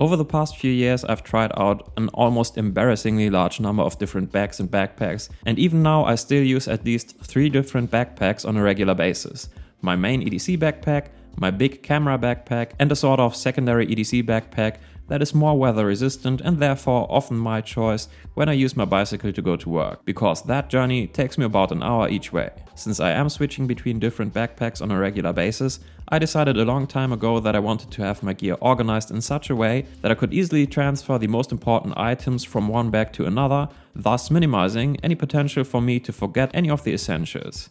Over the past few years I've tried out an almost embarrassingly large number of different bags and backpacks, and even now I still use at least 3 different backpacks on a regular basis. My main EDC backpack, my big camera backpack, and a sort of secondary EDC backpack that is more weather resistant and therefore often my choice when I use my bicycle to go to work, because that journey takes me about an hour each way. Since I am switching between different backpacks on a regular basis, I decided a long time ago that I wanted to have my gear organized in such a way that I could easily transfer the most important items from one bag to another, thus minimizing any potential for me to forget any of the essentials.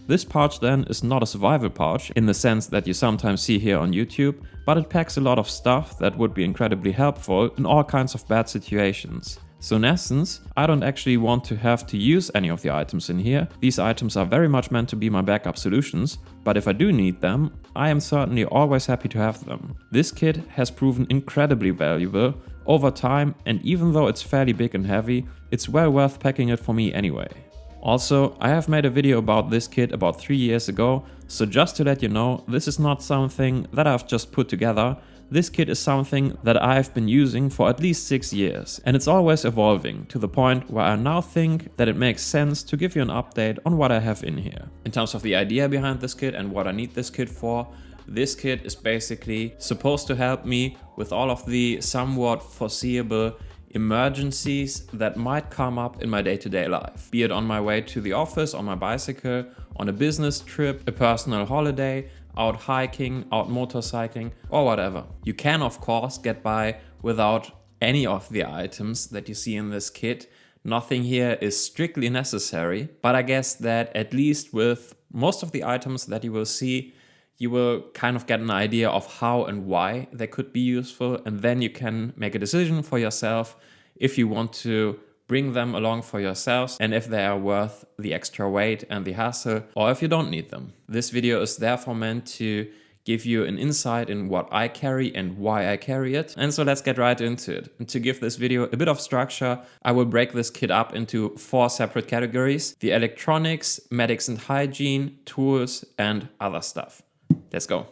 This pouch then is not a survival pouch in the sense that you sometimes see here on YouTube, but it packs a lot of stuff that would be incredibly helpful in all kinds of bad situations. So in essence, I don't actually want to have to use any of the items in here. These items are very much meant to be my backup solutions, but if I do need them, I am certainly always happy to have them. This kit has proven incredibly valuable over time, and even though it's fairly big and heavy, it's well worth packing it for me anyway. Also, I have made a video about this kit about 3 years ago, so just to let you know, this is not something that I've just put together. This kit is something that I've been using for at least 6 years, and it's always evolving to the point where I now think that it makes sense to give you an update on what I have in here. In terms of the idea behind this kit and what I need this kit for, this kit is basically supposed to help me with all of the somewhat foreseeable emergencies that might come up in my day-to-day life, be it on my way to the office, on my bicycle, on a business trip, a personal holiday, out hiking, out motorcycling, or whatever. You can of course get by without any of the items that you see in this kit. Nothing here is strictly necessary, but I guess that at least with most of the items that you will see, you will kind of get an idea of how and why they could be useful, and then you can make a decision for yourself if you want to bring them along for yourselves and if they are worth the extra weight and the hassle, or if you don't need them. This video is therefore meant to give you an insight in what I carry and why I carry it. And so let's get right into it. And to give this video a bit of structure, I will break this kit up into 4 separate categories: the electronics, medics and hygiene, tools, and other stuff. Let's go.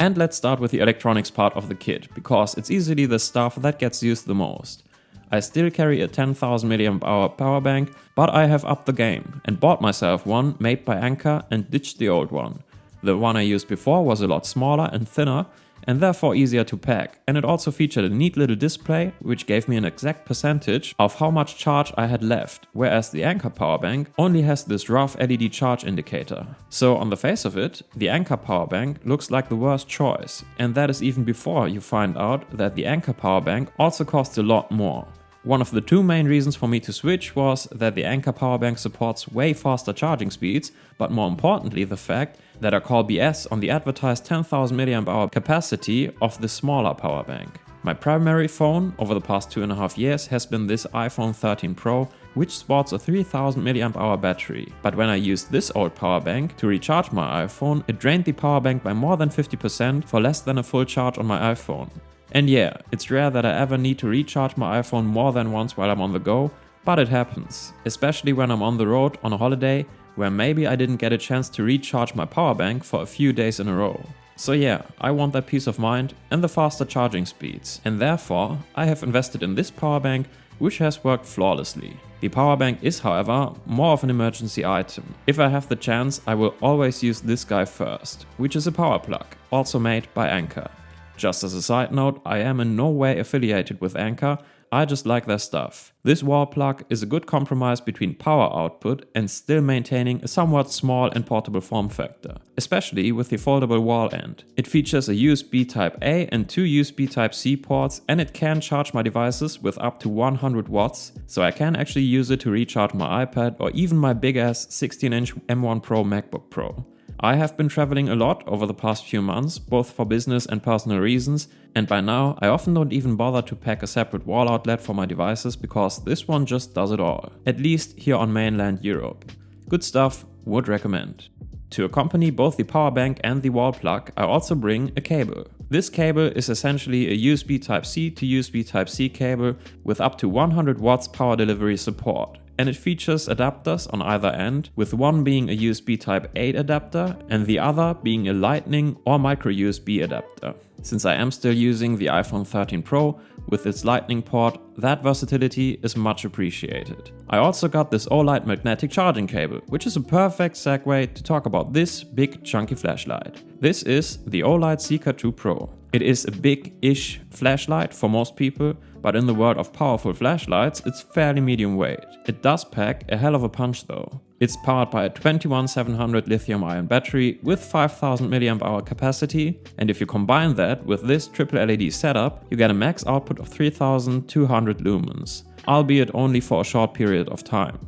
And let's start with the electronics part of the kit, because it's easily the stuff that gets used the most. I still carry a 10,000 mAh power bank, but I have upped the game and bought myself one made by Anker and ditched the old one. The one I used before was a lot smaller and thinner, and therefore easier to pack, and it also featured a neat little display which gave me an exact percentage of how much charge I had left, whereas the Anker power bank only has this rough LED charge indicator. So on the face of it, the Anker power bank looks like the worst choice, and that is even before you find out that the Anker power bank also costs a lot more. One of the 2 main reasons for me to switch was that the Anker power bank supports way faster charging speeds, but more importantly the fact that I call BS on the advertised 10,000 mAh capacity of the smaller power bank. My primary phone over the past 2.5 years has been this iPhone 13 Pro, which sports a 3000 mAh battery. But when I used this old power bank to recharge my iPhone, it drained the power bank by more than 50% for less than a full charge on my iPhone. And yeah, it's rare that I ever need to recharge my iPhone more than once while I'm on the go, but it happens, especially when I'm on the road on a holiday where maybe I didn't get a chance to recharge my power bank for a few days in a row. So yeah, I want that peace of mind and the faster charging speeds, and therefore I have invested in this power bank, which has worked flawlessly. The power bank is, however, more of an emergency item. If I have the chance, I will always use this guy first, which is a power plug, also made by Anker. Just as a side note, I am in no way affiliated with Anker, I just like their stuff. This wall plug is a good compromise between power output and still maintaining a somewhat small and portable form factor, especially with the foldable wall end. It features a USB Type-A and 2 USB Type-C ports, and it can charge my devices with up to 100 watts, so I can actually use it to recharge my iPad or even my big-ass 16-inch M1 Pro MacBook Pro. I have been traveling a lot over the past few months, both for business and personal reasons, and by now I often don't even bother to pack a separate wall outlet for my devices because this one just does it all, at least here on mainland Europe. Good stuff, would recommend. To accompany both the power bank and the wall plug, I also bring a cable. This cable is essentially a USB Type-C to USB Type-C cable with up to 100 watts power delivery support. And it features adapters on either end, with one being a USB Type-A adapter and the other being a Lightning or micro USB adapter. Since I am still using the iPhone 13 Pro with its lightning port, that versatility is much appreciated. I also got this OLED magnetic charging cable, which is a perfect segue to talk about this big chunky flashlight. This is the OLED Seeker 2 Pro. It is a big-ish flashlight for most people, but in the world of powerful flashlights, it's fairly medium weight. It does pack a hell of a punch though. It's powered by a 21700 lithium-ion battery with 5000 mAh capacity, and if you combine that with this triple LED setup, you get a max output of 3200 lumens, albeit only for a short period of time.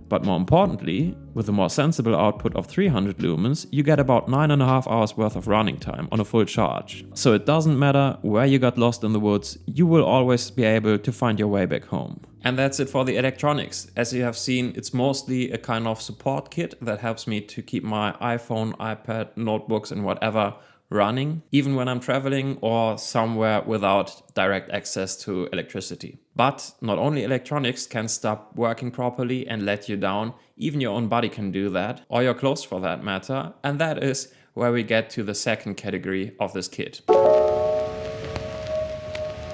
But more importantly, with a more sensible output of 300 lumens, you get about 9.5 hours worth of running time on a full charge. So it doesn't matter where you got lost in the woods, you will always be able to find your way back home. And that's it for the electronics. As you have seen, it's mostly a kind of support kit that helps me to keep my iPhone, iPad, notebooks and whatever running, even when I'm traveling or somewhere without direct access to electricity. But not only electronics can stop working properly and let you down, even your own body can do that, or your clothes for that matter, and that is where we get to the second category of this kit.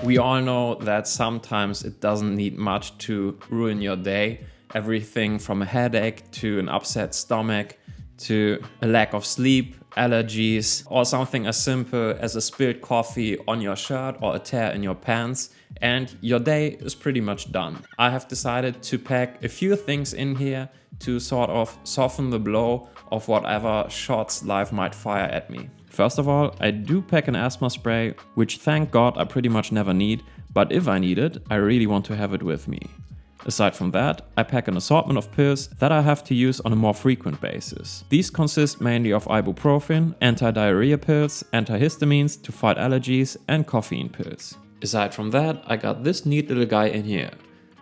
We all know that sometimes it doesn't need much to ruin your day. Everything from a headache to an upset stomach to a lack of sleep, allergies, or something as simple as a spilled coffee on your shirt or a tear in your pants, and your day is pretty much done. I have decided to pack a few things in here to sort of soften the blow of whatever shots life might fire at me. First of all, I do pack an asthma spray, which thank God I pretty much never need, but if I need it, I really want to have it with me. Aside from that, I pack an assortment of pills that I have to use on a more frequent basis. These consist mainly of ibuprofen, anti-diarrhea pills, antihistamines to fight allergies, and caffeine pills. Aside from that, I got this neat little guy in here.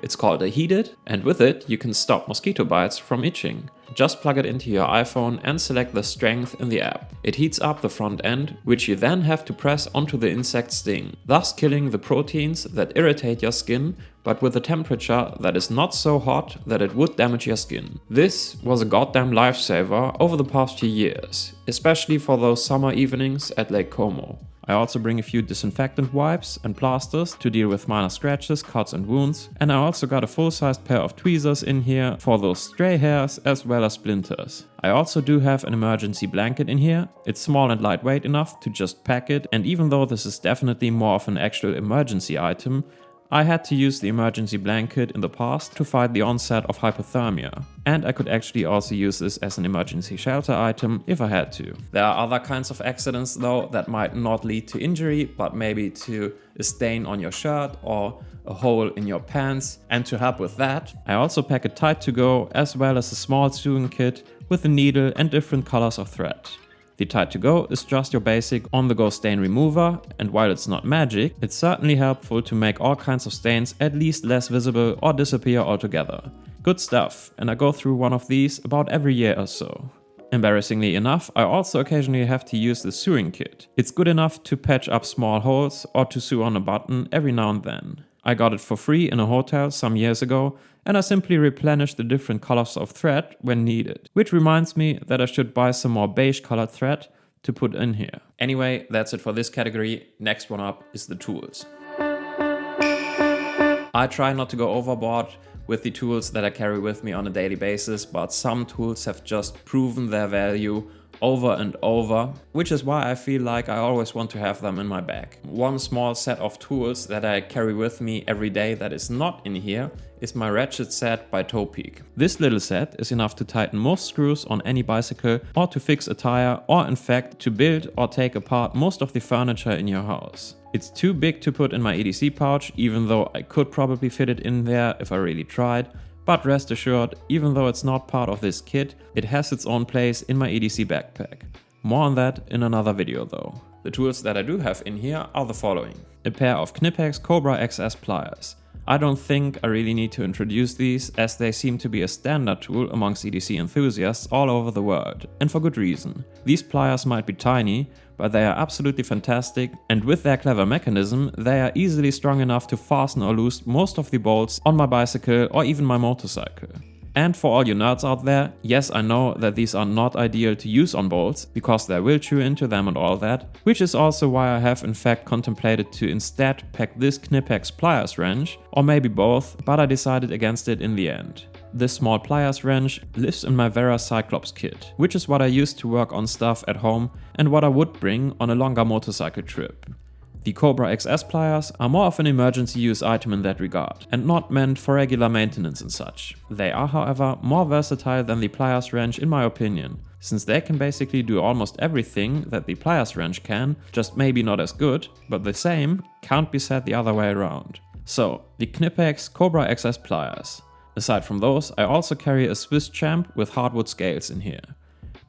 It's called a Heated, and with it you can stop mosquito bites from itching. Just plug it into your iPhone and select the strength in the app. It heats up the front end, which you then have to press onto the insect sting, thus killing the proteins that irritate your skin, but with a temperature that is not so hot that it would damage your skin. This was a goddamn lifesaver over the past few years, especially for those summer evenings at Lake Como. I also bring a few disinfectant wipes and plasters to deal with minor scratches, cuts and wounds, and I also got a full-sized pair of tweezers in here for those stray hairs as well as splinters. I also do have an emergency blanket in here. It's small and lightweight enough to just pack it, and even though this is definitely more of an actual emergency item, I had to use the emergency blanket in the past to fight the onset of hypothermia, and I could actually also use this as an emergency shelter item if I had to. There are other kinds of accidents though that might not lead to injury, but maybe to a stain on your shirt or a hole in your pants, and to help with that, I also pack a Tide to Go as well as a small sewing kit with a needle and different colors of thread. The Tide to Go is just your basic on-the-go stain remover, and while it's not magic, it's certainly helpful to make all kinds of stains at least less visible or disappear altogether. Good stuff, and I go through one of these about every year or so. Embarrassingly enough, I also occasionally have to use the sewing kit. It's good enough to patch up small holes or to sew on a button every now and then. I got it for free in a hotel some years ago, and I simply replenish the different colors of thread when needed. Which reminds me that I should buy some more beige colored thread to put in here. Anyway, that's it for this category. Next one up is the tools. I try not to go overboard with the tools that I carry with me on a daily basis, but some tools have just proven their value over and over, which is why I feel like I always want to have them in my bag. One small set of tools that I carry with me every day that is not in here is my ratchet set by Topeak. This little set is enough to tighten most screws on any bicycle, or to fix a tire, or in fact to build or take apart most of the furniture in your house. It's too big to put in my EDC pouch, even though I could probably fit it in there if I really tried. But rest assured, even though it's not part of this kit, it has its own place in my EDC backpack. More on that in another video though. The tools that I do have in here are the following. A pair of Knipex Cobra XS pliers. I don't think I really need to introduce these, as they seem to be a standard tool amongst EDC enthusiasts all over the world, and for good reason. These pliers might be tiny, but they are absolutely fantastic, and with their clever mechanism, they are easily strong enough to fasten or loosen most of the bolts on my bicycle or even my motorcycle. And for all you nerds out there, yes, I know that these are not ideal to use on bolts because they will chew into them and all that, which is also why I have in fact contemplated to instead pack this Knipex pliers wrench, or maybe both, but I decided against it in the end. This small pliers wrench lives in my Vera Cyclops kit, which is what I use to work on stuff at home and what I would bring on a longer motorcycle trip. The Cobra XS pliers are more of an emergency use item in that regard, and not meant for regular maintenance and such. They are, however, more versatile than the pliers wrench in my opinion, since they can basically do almost everything that the pliers wrench can, just maybe not as good, but the same can't be said the other way around. So, the Knipex Cobra XS pliers. Aside from those, I also carry a Swiss Champ with hardwood scales in here.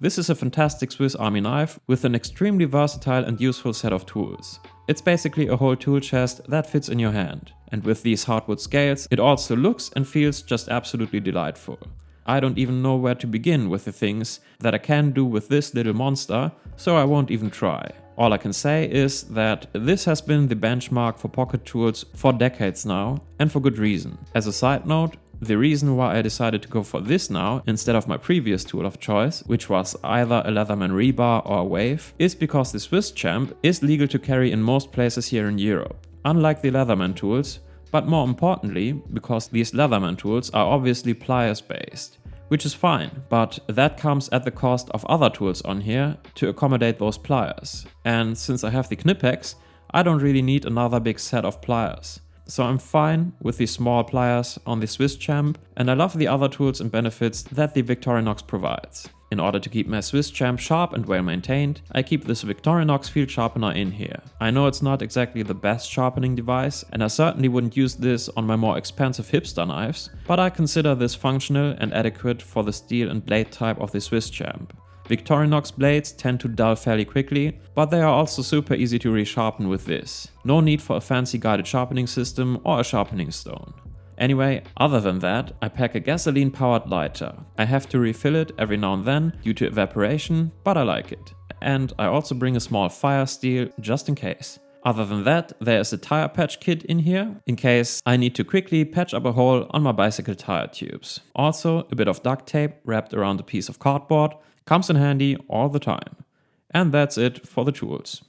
This is a fantastic Swiss Army knife with an extremely versatile and useful set of tools. It's basically a whole tool chest that fits in your hand. And with these hardwood scales, it also looks and feels just absolutely delightful. I don't even know where to begin with the things that I can do with this little monster, so I won't even try. All I can say is that this has been the benchmark for pocket tools for decades now, and for good reason. As a side note, the reason why I decided to go for this now instead of my previous tool of choice, which was either a Leatherman rebar or a wave, is because the Swiss Champ is legal to carry in most places here in Europe, unlike the Leatherman tools, but more importantly, because these Leatherman tools are obviously pliers based, which is fine, but that comes at the cost of other tools on here to accommodate those pliers. And since I have the Knipex, I don't really need another big set of pliers. So I'm fine with the small pliers on the Swiss Champ, and I love the other tools and benefits that the Victorinox provides. In order to keep my Swiss Champ sharp and well maintained, I keep this Victorinox field sharpener in here. I know it's not exactly the best sharpening device, and I certainly wouldn't use this on my more expensive hipster knives, but I consider this functional and adequate for the steel and blade type of the Swiss Champ. Victorinox blades tend to dull fairly quickly, but they are also super easy to resharpen with this. No need for a fancy guided sharpening system or a sharpening stone. Anyway, other than that, I pack a gasoline powered lighter. I have to refill it every now and then due to evaporation, but I like it. And I also bring a small fire steel just in case. Other than that, there is a tire patch kit in here, in case I need to quickly patch up a hole on my bicycle tire tubes. Also, a bit of duct tape wrapped around a piece of cardboard comes in handy all the time. And that's it for the tools.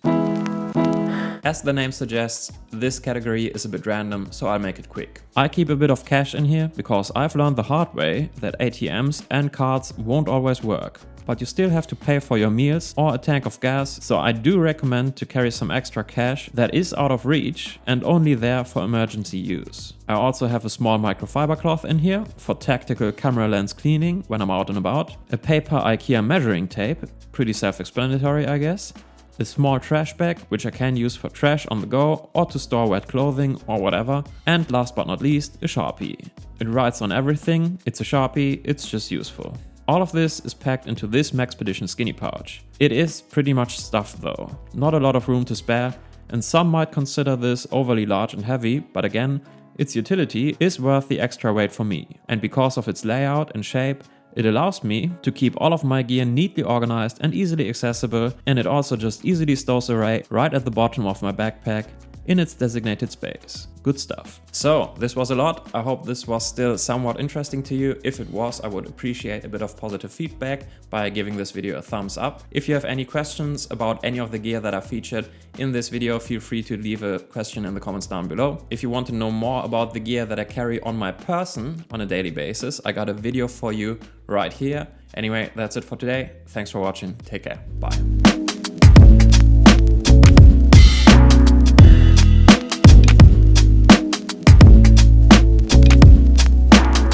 As the name suggests, this category is a bit random, so I'll make it quick. I keep a bit of cash in here because I've learned the hard way that ATMs and cards won't always work. But you still have to pay for your meals or a tank of gas, so I do recommend to carry some extra cash that is out of reach and only there for emergency use. I also have a small microfiber cloth in here for tactical camera lens cleaning when I'm out and about, a paper IKEA measuring tape, pretty self-explanatory I guess, a small trash bag which I can use for trash on the go or to store wet clothing or whatever, and last but not least, a Sharpie. It writes on everything, it's a Sharpie, it's just useful. All of this is packed into this Maxpedition skinny pouch. It is pretty much stuffed though, not a lot of room to spare, and some might consider this overly large and heavy, but again, its utility is worth the extra weight for me, and because of its layout and shape, it allows me to keep all of my gear neatly organized and easily accessible, and it also just easily stores away right at the bottom of my backpack in its designated space. Good stuff. So, this was a lot. I hope this was still somewhat interesting to you. If it was, I would appreciate a bit of positive feedback by giving this video a thumbs up. If you have any questions about any of the gear that I featured in this video, feel free to leave a question in the comments down below. If you want to know more about the gear that I carry on my person on a daily basis, I got a video for you right here. Anyway, that's it for today. Thanks for watching. Take care. Bye.